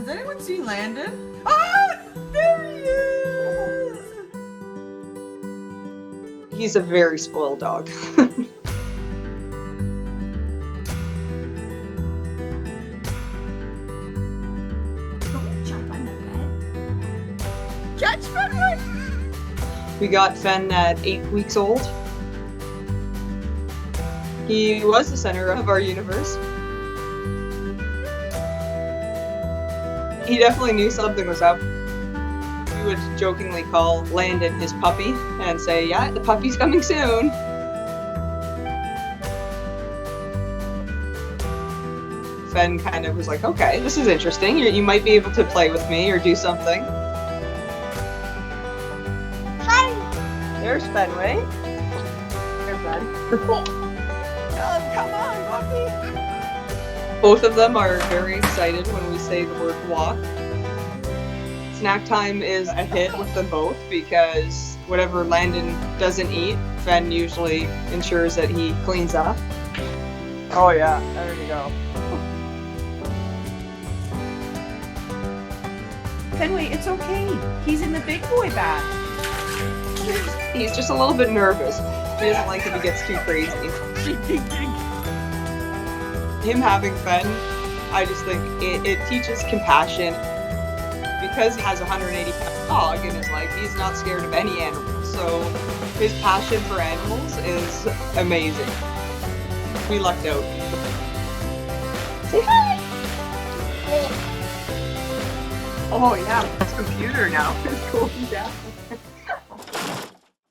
Has anyone seen Landon? Ah! There he is! He's a very spoiled dog. Catch Fenway! We got Fen at 8 weeks old. He was the center of our universe. He definitely knew something was up. We would jokingly call Landon his puppy and say, yeah, the puppy's coming soon. Fen kind of was like, okay, this is interesting. You might be able to play with me or do something. There's Fenway. There's Bud. Come on, puppy! Both of them are very excited when we say the word walk. Snack time is a hit with them both because whatever Landon doesn't eat, Fen usually ensures that he cleans up. Oh yeah, there you go. Fenway, it's okay. He's in the big boy bath. He's just a little bit nervous. He doesn't like if he gets too crazy. Him having Fen, I just think it teaches compassion. Because he has a 180-pound dog in his life, he's not scared of any animals. So his passion for animals is amazing. We lucked out. Say hi! Oh yeah, his computer now is going down.